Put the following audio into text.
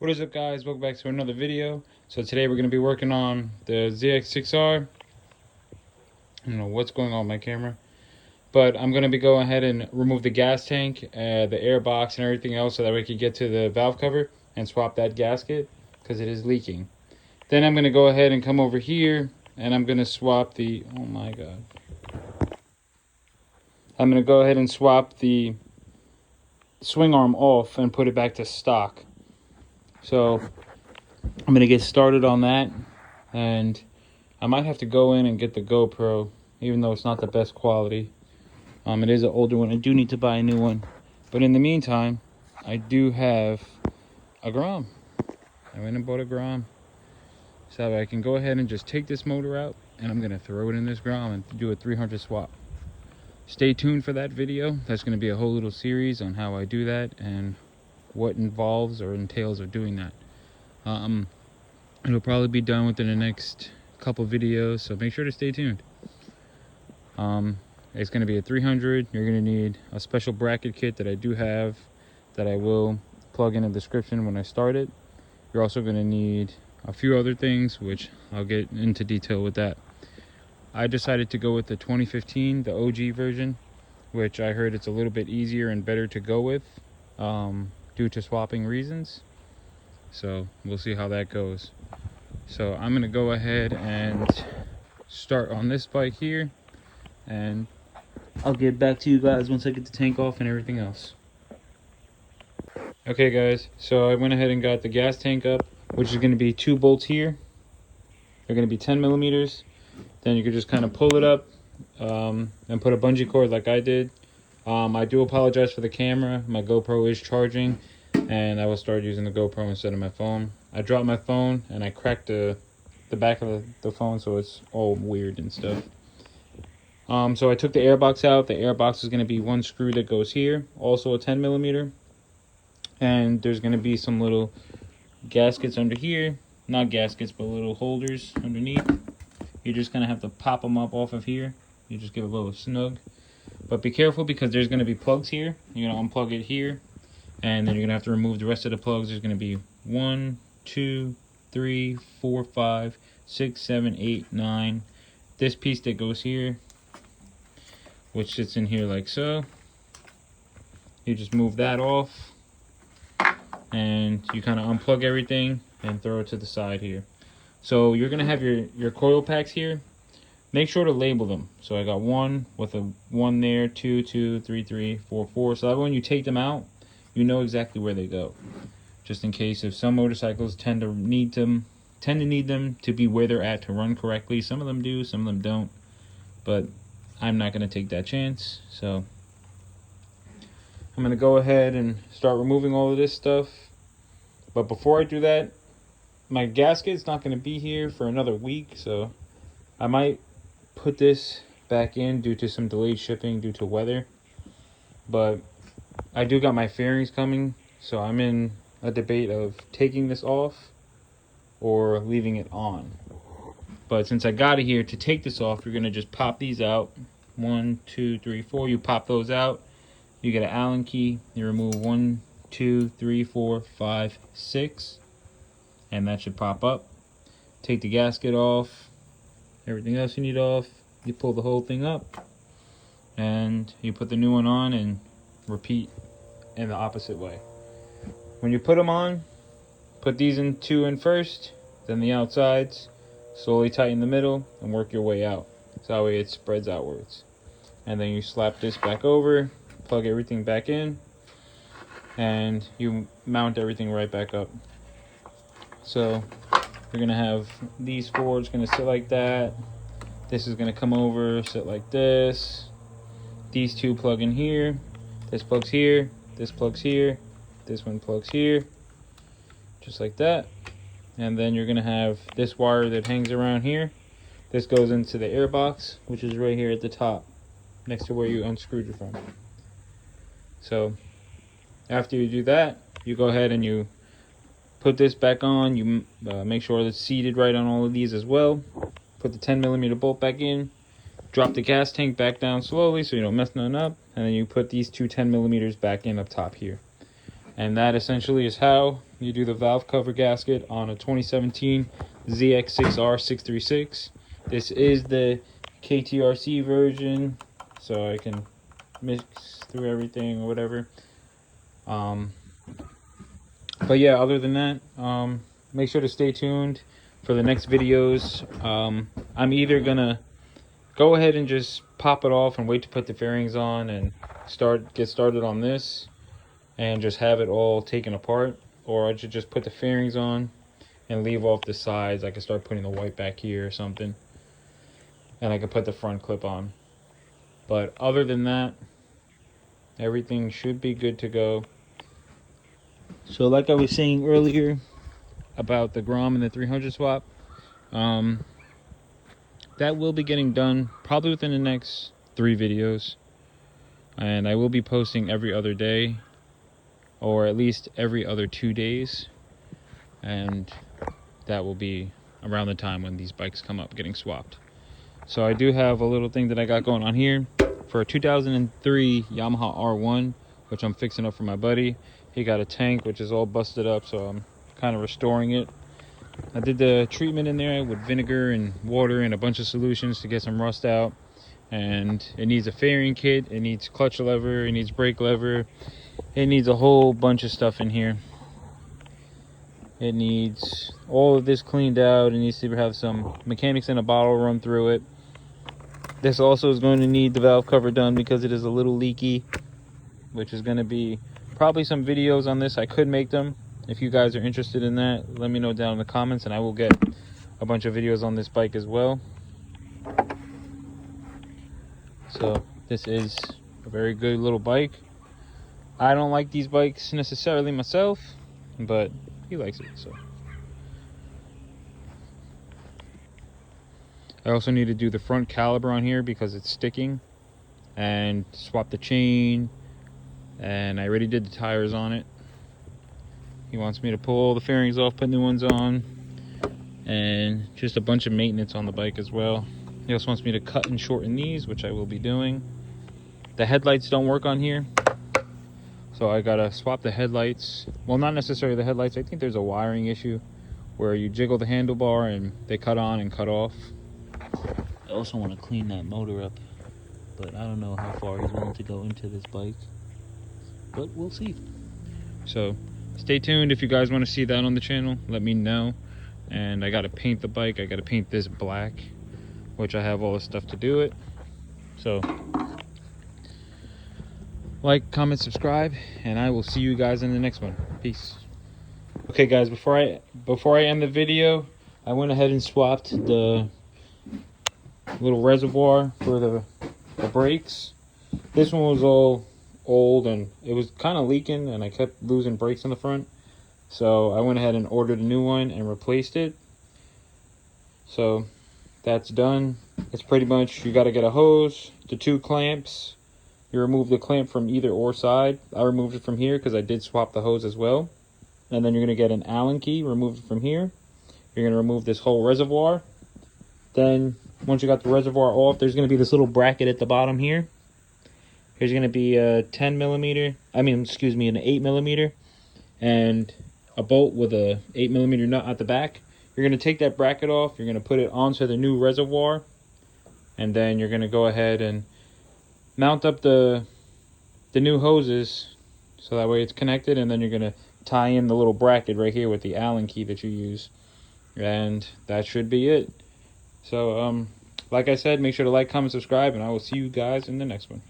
What is up, guys? Welcome back to another video. So today we're going to be working on the ZX6R. I don't know what's going on with my camera, but I'm going to be going ahead and remove the gas tank, the air box, and everything else so that we can get to the valve cover and swap that gasket because it is leaking. Then I'm going to go ahead and come over here and I'm going to swap the, oh my god. I'm going to go ahead and swap the swing arm off and put it back to stock. So I'm going to get started on that, and I might have to go in and get the GoPro, even though it's not the best quality. It is an older one. I do need to buy a new one. But in the meantime, I do have a Grom. I went and bought a Grom. So I can go ahead and just take this motor out, and I'm going to throw it in this Grom and do a 300 swap. Stay tuned for that video. That's going to be a whole little series on how I do that and what involves or entails of doing that. It'll probably be done within the next couple videos, so make sure to stay tuned. It's going to be a 300. You're going to need a special bracket kit that I do have, that I will plug in the description when I start it. You're also going to need a few other things, which I'll get into detail with that. I decided to go with the 2015, the OG version, which I heard it's a little bit easier and better to go with, due to swapping reasons. So we'll see how that goes. So I'm gonna go ahead and start on this bike here, and I'll get back to you guys once I get the tank off and everything else. Okay guys, so I went ahead and got the gas tank up, which is going to be 2 bolts here. They're going to be 10 millimeters. Then you can just kind of pull it up and put a bungee cord like I did. I do apologize for the camera. My GoPro is charging, and I will start using the GoPro instead of my phone. I dropped my phone and I cracked the back of the phone, so it's all weird and stuff. So I took the air box out. The air box is going to be 1 screw that goes here, also a 10 millimeter. And there's going to be some little gaskets under here. Not gaskets, but little holders underneath. You're just going to have to pop them up off of here. You just give a little snug. But be careful, because there's going to be plugs here. You're going to unplug it here, and then you're going to have to remove the rest of the plugs. There's going to be 1, 2, 3, 4, 5, 6, 7, 8, 9. This piece that goes here, which sits in here like so. You just move that off, and you kind of unplug everything and throw it to the side here. So you're going to have your coil packs here. Make sure to label them. So I got 1 with a 1 there, 2, 2, 3, 3, 4, 4. So that when you take them out, you know exactly where they go. Just in case, if some motorcycles tend to need them to be where they're at to run correctly. Some of them do, some of them don't. But I'm not going to take that chance. So I'm going to go ahead and start removing all of this stuff. But before I do that, my gasket's not going to be here for another week, so I might put this back in due to some delayed shipping due to weather. But I do got my fairings coming, so I'm in a debate of taking this off or leaving it on. But since I got it here, to take this off, you're going to just pop these out. 1, 2, 3, 4. You pop those out. You get an Allen key. You remove 1, 2, 3, 4, 5, 6. And that should pop up. Take the gasket off. Everything else you need off. You pull the whole thing up, and you put the new one on, and repeat in the opposite way. When you put them on, put these two in first, then the outsides. Slowly tighten the middle and work your way out. So that way it spreads outwards. And then you slap this back over, plug everything back in, and you mount everything right back up. So you're going to have these 4 going to sit like that. This is going to come over, sit like this. These 2 plug in here. This plugs here. This plugs here. This one plugs here. Just like that. And then you're going to have this wire that hangs around here. This goes into the air box, which is right here at the top, next to where you unscrewed it from. So after you do that, you go ahead and you put this back on. You make sure it's seated right on all of these as well. Put the 10 millimeter bolt back in. Drop the gas tank back down slowly so you don't mess nothing up. And then you put these 2 10 millimeters back in up top here. And that essentially is how you do the valve cover gasket on a 2017 ZX6R636. This is the KTRC version, so I can mix through everything or whatever. But yeah, other than that, make sure to stay tuned for the next videos. I'm either gonna go ahead and just pop it off and wait to put the fairings on and get started on this and just have it all taken apart, or I should just put the fairings on and leave off the sides. I could start putting the white back here or something, and I could put the front clip on. But other than that, everything should be good to go. So like I was saying earlier about the Grom and the 300 swap, that will be getting done probably within the next 3 videos, and I will be posting every other day, or at least every other 2 days, and that will be around the time when these bikes come up getting swapped. So I do have a little thing that I got going on here for a 2003 Yamaha R1, which I'm fixing up for my buddy. He got a tank which is all busted up, so I'm kind of restoring it. I did the treatment in there with vinegar and water and a bunch of solutions to get some rust out, and it needs a fairing kit, it needs clutch lever, it needs brake lever, it needs a whole bunch of stuff in here. It needs all of this cleaned out. It needs to have some mechanics in a bottle run through it. This also is going to need the valve cover done because it is a little leaky, which is going to be probably some videos on this. I could make them. If you guys are interested in that, let me know down in the comments, and I will get a bunch of videos on this bike as well. So this is a very good little bike. I don't like these bikes necessarily myself, but he likes it. So I also need to do the front caliper on here because it's sticking, and swap the chain, and I already did the tires on it. He wants me to pull all the fairings off, put new ones on, and just a bunch of maintenance on the bike as well. He also wants me to cut and shorten these, which I will be doing. The headlights don't work on here, so I gotta swap the headlights. Well, not necessarily the headlights. I think there's a wiring issue where you jiggle the handlebar and they cut on and cut off. I also want to clean that motor up, but I don't know how far he's willing to go into this bike, but we'll see. So stay tuned. If you guys want to see that on the channel, let me know. And I gotta paint the bike. I gotta paint this black, which I have all the stuff to do it. So like, comment, subscribe, and I will see you guys in the next one. Peace. Okay guys, before I end the video, I went ahead and swapped the little reservoir for the brakes. This one was all old and it was kind of leaking, and I kept losing brakes on the front, so I went ahead and ordered a new one and replaced it. So that's done. It's pretty much, you got to get a hose, the 2 clamps. You remove the clamp from either or side. I removed it from here because I did swap the hose as well. And then you're going to get an Allen key, remove it from here. You're going to remove this whole reservoir. Then once you got the reservoir off, there's going to be this little bracket at the bottom here. Here's going to be a 10 millimeter, an 8 millimeter, and a bolt with a 8 millimeter nut at the back. You're going to take that bracket off. You're going to put it onto the new reservoir, and then you're going to go ahead and mount up the new hoses so that way it's connected, and then you're going to tie in the little bracket right here with the Allen key that you use, and that should be it. So like I said, make sure to like, comment, subscribe, and I will see you guys in the next one.